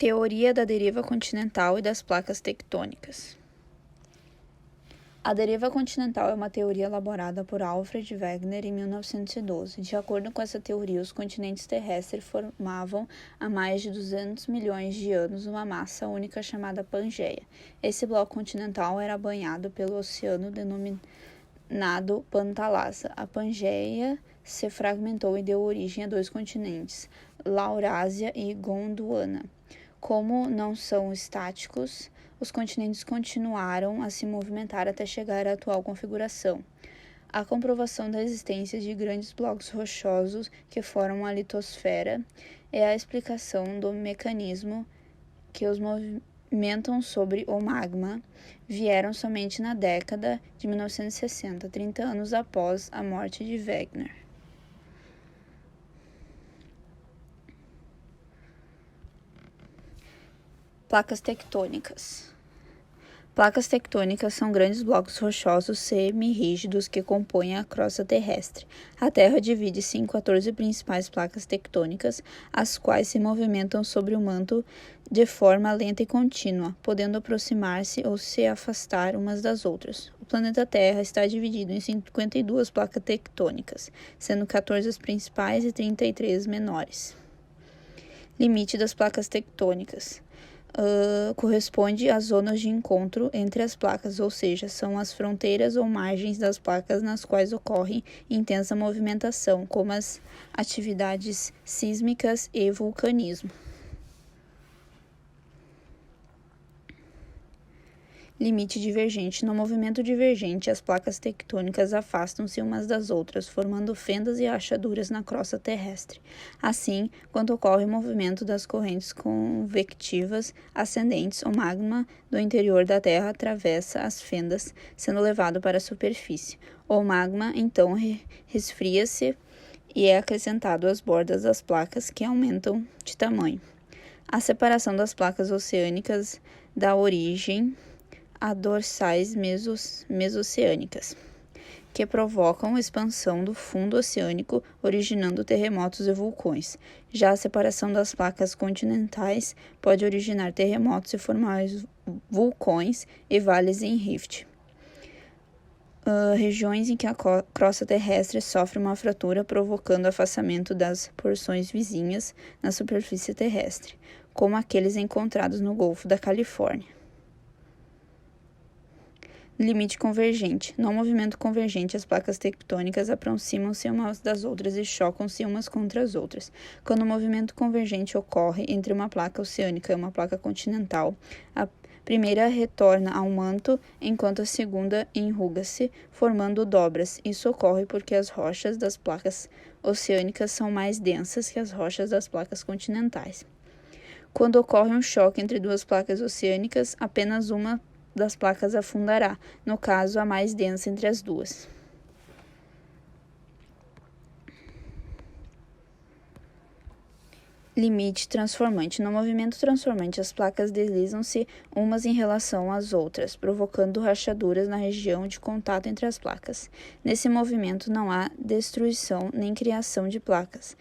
Teoria da deriva continental e das placas tectônicas. A deriva continental é uma teoria elaborada por Alfred Wegener em 1912. De acordo com essa teoria, os continentes terrestres formavam há mais de 200 milhões de anos uma massa única chamada Pangeia. Esse bloco continental era banhado pelo oceano denominado Pantalassa. A Pangeia se fragmentou e deu origem a dois continentes, Laurásia e Gondwana. Como não são estáticos, os continentes continuaram a se movimentar até chegar à atual configuração. A comprovação da existência de grandes blocos rochosos que formam a litosfera é a explicação do mecanismo que os movimentam sobre o magma vieram somente na década de 1960, 30 anos após a morte de Wegener. Placas tectônicas. Placas tectônicas são grandes blocos rochosos semi-rígidos que compõem a crosta terrestre. A Terra divide-se em 14 principais placas tectônicas, as quais se movimentam sobre o manto de forma lenta e contínua, podendo aproximar-se ou se afastar umas das outras. O planeta Terra está dividido em 52 placas tectônicas, sendo 14 as principais e 33 menores. Limite das placas tectônicas. Corresponde às zonas de encontro entre as placas, ou seja, são as fronteiras ou margens das placas nas quais ocorre intensa movimentação, como as atividades sísmicas e vulcanismo. Limite divergente. No movimento divergente, as placas tectônicas afastam-se umas das outras, formando fendas e rachaduras na crosta terrestre. Assim, quando ocorre o movimento das correntes convectivas ascendentes, o magma do interior da Terra atravessa as fendas, sendo levado para a superfície. O magma, então, resfria-se e é acrescentado às bordas das placas, que aumentam de tamanho. A separação das placas oceânicas dá origem a dorsais mesoceânicas, que provocam expansão do fundo oceânico, originando terremotos e vulcões. Já a separação das placas continentais pode originar terremotos e formar vulcões e vales em rift. Regiões em que a crosta terrestre sofre uma fratura, provocando afastamento das porções vizinhas na superfície terrestre, como aqueles encontrados no Golfo da Califórnia. Limite convergente. No movimento convergente, as placas tectônicas aproximam-se umas das outras e chocam-se umas contra as outras. Quando o movimento convergente ocorre entre uma placa oceânica e uma placa continental, a primeira retorna ao manto, enquanto a segunda enruga-se, formando dobras. Isso ocorre porque as rochas das placas oceânicas são mais densas que as rochas das placas continentais. Quando ocorre um choque entre duas placas oceânicas, apenas uma das placas afundará, no caso a mais densa entre as duas. Limite transformante. No movimento transformante, as placas deslizam-se umas em relação às outras, provocando rachaduras na região de contato entre as placas. Nesse movimento não há destruição nem criação de placas,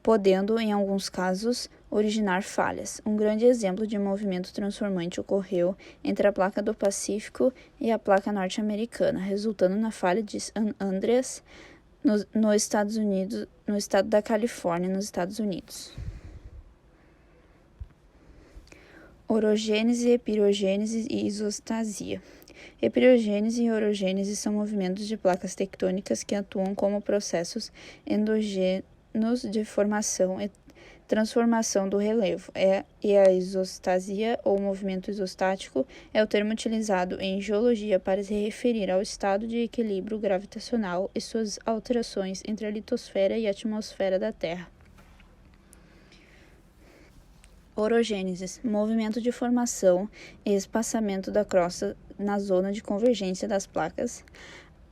podendo, em alguns casos, originar falhas. Um grande exemplo de movimento transformante ocorreu entre a placa do Pacífico e a placa norte-americana, resultando na falha de San Andreas, no estado da Califórnia, nos Estados Unidos. Orogênese, epirogênese e isostasia. Epirogênese e orogênese são movimentos de placas tectônicas que atuam como processos endógenos de formação e transformação do relevo, e a isostasia, ou movimento isostático, é o termo utilizado em geologia para se referir ao estado de equilíbrio gravitacional e suas alterações entre a litosfera e a atmosfera da Terra. Orogênese, movimento de formação e espaçamento da crosta na zona de convergência das placas.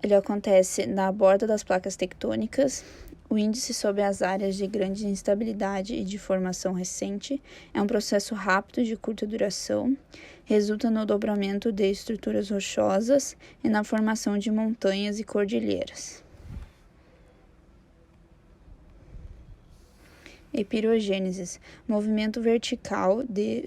Ele acontece na borda das placas tectônicas. O índice sobre as áreas de grande instabilidade e de formação recente é um processo rápido de curta duração, resulta no dobramento de estruturas rochosas e na formação de montanhas e cordilheiras. Epirogênese, movimento vertical de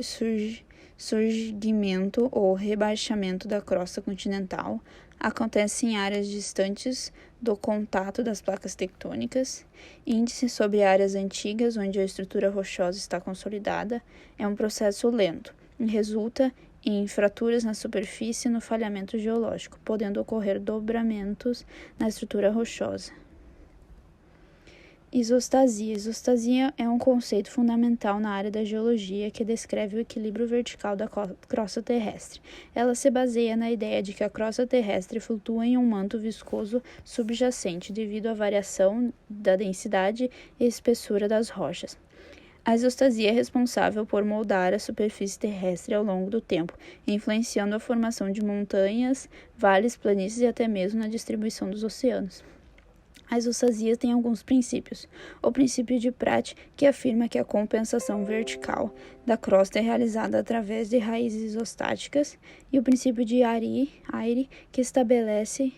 surgimento ou rebaixamento da crosta continental, acontece em áreas distantes do contato das placas tectônicas. Índice sobre áreas antigas onde a estrutura rochosa está consolidada, é um processo lento e resulta em fraturas na superfície e no falhamento geológico, podendo ocorrer dobramentos na estrutura rochosa. Isostasia. Isostasia é um conceito fundamental na área da geologia que descreve o equilíbrio vertical da crosta terrestre. Ela se baseia na ideia de que a crosta terrestre flutua em um manto viscoso subjacente devido à variação da densidade e espessura das rochas. A isostasia é responsável por moldar a superfície terrestre ao longo do tempo, influenciando a formação de montanhas, vales, planícies e até mesmo na distribuição dos oceanos. A isostasia tem alguns princípios. O princípio de Pratt, que afirma que a compensação vertical da crosta é realizada através de raízes isostáticas, e o princípio de Aire, que estabelece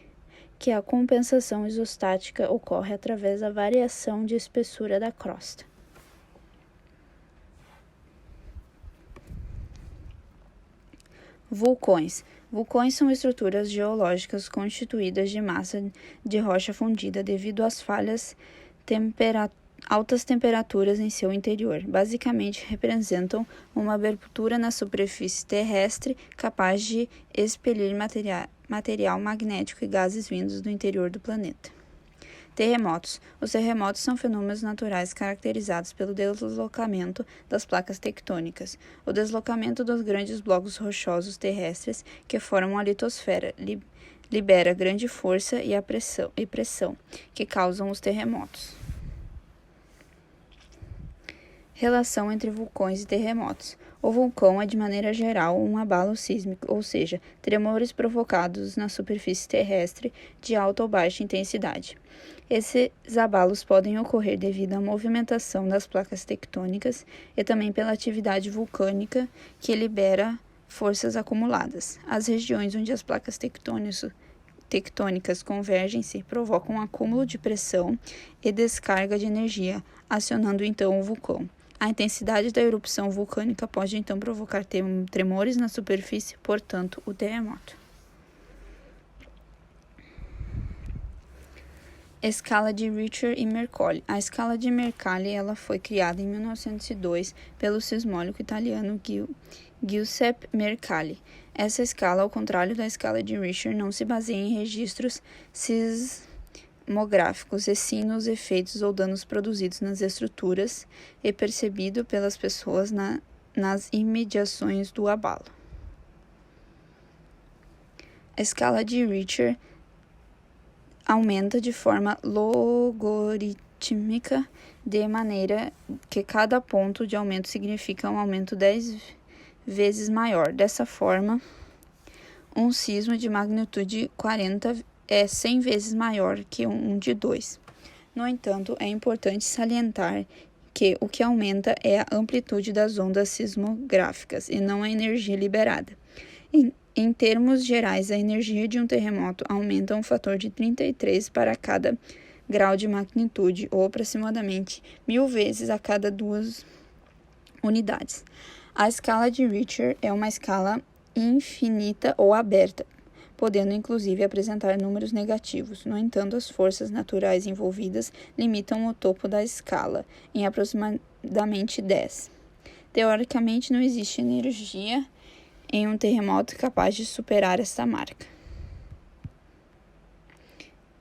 que a compensação isostática ocorre através da variação de espessura da crosta. Vulcões. Vulcões são estruturas geológicas constituídas de massa de rocha fundida devido às altas temperaturas em seu interior. Basicamente, representam uma abertura na superfície terrestre capaz de expelir material magnético e gases vindos do interior do planeta. Terremotos. Os terremotos são fenômenos naturais caracterizados pelo deslocamento das placas tectônicas. O deslocamento dos grandes blocos rochosos terrestres que formam a litosfera libera grande força e pressão que causam os terremotos. Relação entre vulcões e terremotos. O vulcão é, de maneira geral, um abalo sísmico, ou seja, tremores provocados na superfície terrestre de alta ou baixa intensidade. Esses abalos podem ocorrer devido à movimentação das placas tectônicas e também pela atividade vulcânica que libera forças acumuladas. As regiões onde as placas tectônicas convergem-se provocam um acúmulo de pressão e descarga de energia, acionando então o vulcão. A intensidade da erupção vulcânica pode então provocar tremores na superfície, portanto, o terremoto. Escala de Richter e Mercalli. A escala de Mercalli ela foi criada em 1902 pelo sismólogo italiano Giuseppe Mercalli. Essa escala, ao contrário da escala de Richter, não se baseia em registros sismográficos, e sim nos efeitos ou danos produzidos nas estruturas e percebido pelas pessoas nas imediações do abalo. A escala de Richter aumenta de forma logarítmica, de maneira que cada ponto de aumento significa um aumento 10 vezes maior. Dessa forma, um sismo de magnitude 40 é 100 vezes maior que um de 2. No entanto, é importante salientar que o que aumenta é a amplitude das ondas sismográficas e não a energia liberada. Em termos gerais, a energia de um terremoto aumenta um fator de 33 para cada grau de magnitude, ou aproximadamente 1000 vezes a cada 2 unidades. A escala de Richter é uma escala infinita ou aberta, podendo inclusive apresentar números negativos. No entanto, as forças naturais envolvidas limitam o topo da escala em aproximadamente 10. Teoricamente, não existe energia em um terremoto capaz de superar esta marca.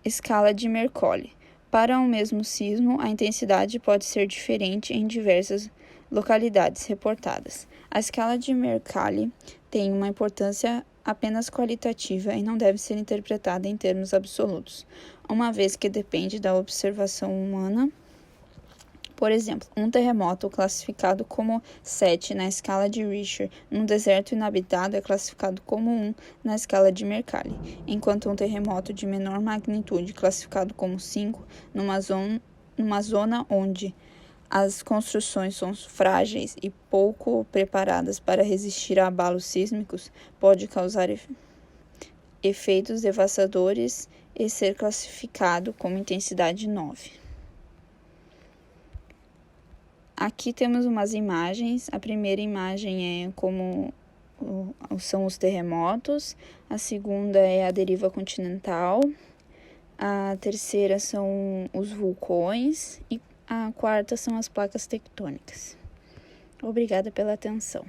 Escala de Mercalli. Para um mesmo sismo, a intensidade pode ser diferente em diversas localidades reportadas. A escala de Mercalli tem uma importância apenas qualitativa e não deve ser interpretada em termos absolutos, uma vez que depende da observação humana. Por exemplo, um terremoto classificado como 7 na escala de Richter num deserto inabitado é classificado como 1 na escala de Mercalli, enquanto um terremoto de menor magnitude, classificado como 5, numa zona onde as construções são frágeis e pouco preparadas para resistir a abalos sísmicos, pode causar efeitos devastadores e ser classificado como intensidade 9. Aqui temos umas imagens. A primeira imagem é como são os terremotos, a segunda é a deriva continental, a terceira são os vulcões e a quarta são as placas tectônicas. Obrigada pela atenção.